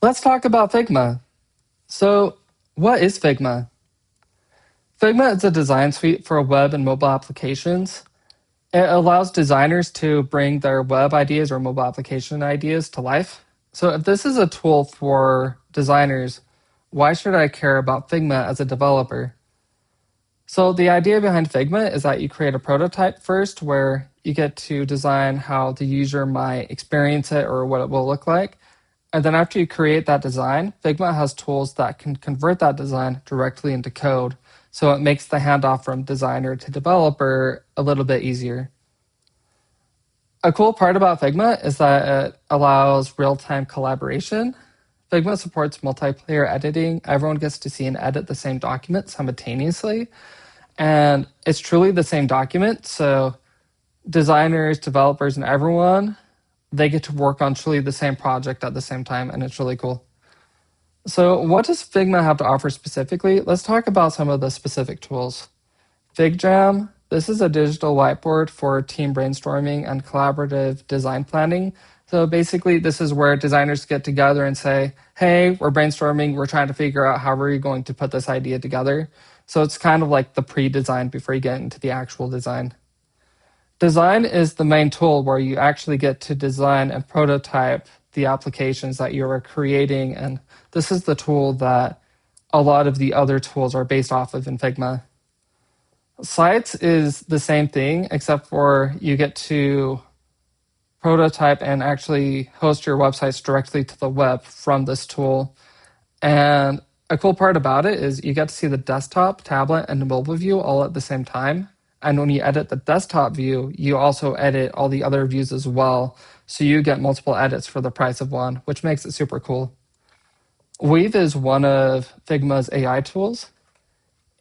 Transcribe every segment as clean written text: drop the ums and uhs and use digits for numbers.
Let's talk about Figma. So, what is Figma? Figma is a design suite for web and mobile applications. It allows designers to bring their web ideas or mobile application ideas to life. So, if this is a tool for designers, why should I care about Figma as a developer? So, the idea behind Figma is that you create a prototype first where you get to design how the user might experience it or what it will look like. And then after you create that design, Figma has tools that can convert that design directly into code. So it makes the handoff from designer to developer a little bit easier. A cool part about Figma is that it allows real-time collaboration. Figma supports multiplayer editing. Everyone gets to see and edit the same document simultaneously. And it's truly the same document. So designers, developers, and everyone, they get to work on truly the same project at the same time, and it's really cool. So what does Figma have to offer specifically? Let's talk about some of the specific tools. FigJam, this is a digital whiteboard for team brainstorming and collaborative design planning. So basically, this is where designers get together and say, hey, we're brainstorming, we're trying to figure out how we're going to put this idea together. So it's kind of like the pre-design before you get into the actual design. Design is the main tool where you actually get to design and prototype the applications that you are creating. And this is the tool that a lot of the other tools are based off of in Figma. Sites is the same thing, except for you get to prototype and actually host your websites directly to the web from this tool. And a cool part about it is you get to see the desktop, tablet, and the mobile view all at the same time. And when you edit the desktop view, you also edit all the other views as well. So you get multiple edits for the price of one, which makes it super cool. Weave is one of Figma's AI tools.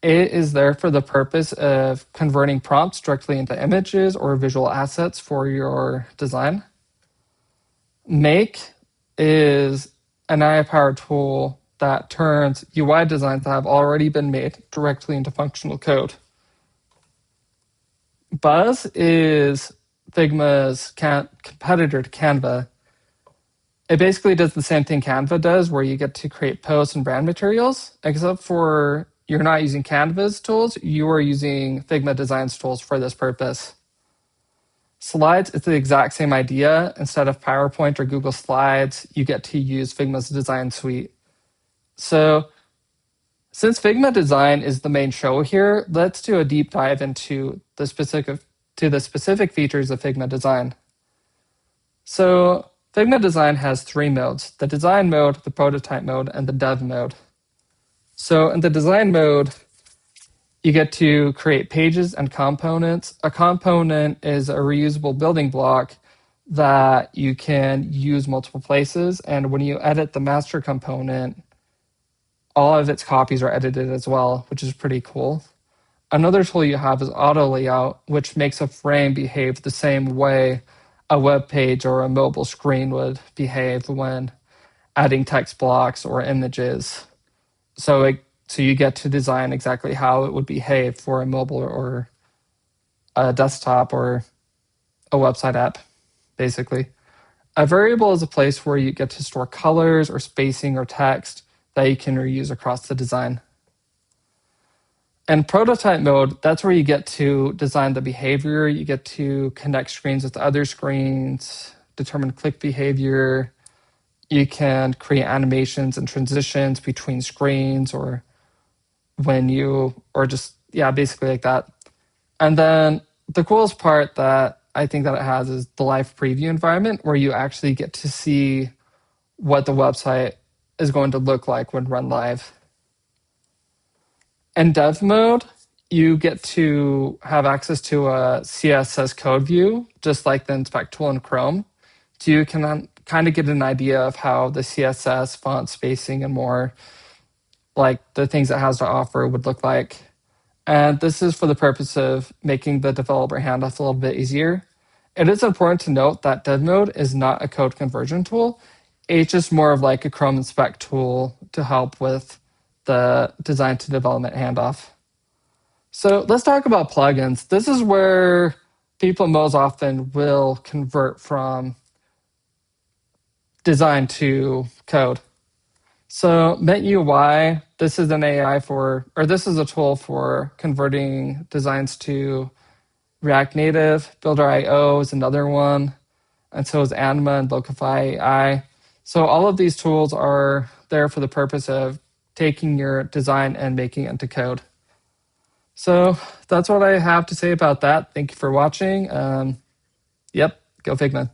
It is there for the purpose of converting prompts directly into images or visual assets for your design. Make is an AI-powered tool that turns UI designs that have already been made directly into functional code. Buzz is Figma's competitor to Canva. It basically does the same thing Canva does, where you get to create posts and brand materials, except for you're not using Canva's tools, you are using Figma Design's tools for this purpose. Slides, it's the exact same idea. Instead of PowerPoint or Google Slides, you get to use Figma's design suite. So since Figma Design is the main show here, let's do a deep dive into the specific features of Figma Design. So Figma Design has three modes: the design mode, the prototype mode, and the dev mode. So in the design mode, you get to create pages and components. A component is a reusable building block that you can use multiple places. And when you edit the master component, all of its copies are edited as well, which is pretty cool. Another tool you have is auto layout, which makes a frame behave the same way a web page or a mobile screen would behave when adding text blocks or images. So you get to design exactly how it would behave for a mobile or a desktop or a website app, basically. A variable is a place where you get to store colors or spacing or text that you can reuse across the design. And prototype mode, that's where you get to design the behavior. You get to connect screens with other screens, determine click behavior. You can create animations and transitions between screens or basically like that. And then the coolest part that I think that it has is the live preview environment, where you actually get to see what the website is going to look like when run live. In dev mode, you get to have access to a CSS code view, just like the inspect tool in Chrome. So you can kind of get an idea of how the CSS, font spacing, and more, like the things it has to offer, would look like. And this is for the purpose of making the developer handoff a little bit easier. It is important to note that dev mode is not a code conversion tool. It's just more of like a Chrome inspect tool to help with the design to development handoff. So let's talk about plugins. This is where people most often will convert from design to code. So Mint UI, this is an AI for, or this is a tool for converting designs to React Native. Builder.io is another one, and so is Anima and Locify AI. So all of these tools are there for the purpose of taking your design and making it into code. So that's what I have to say about that. Thank you for watching. Yep, go Figma.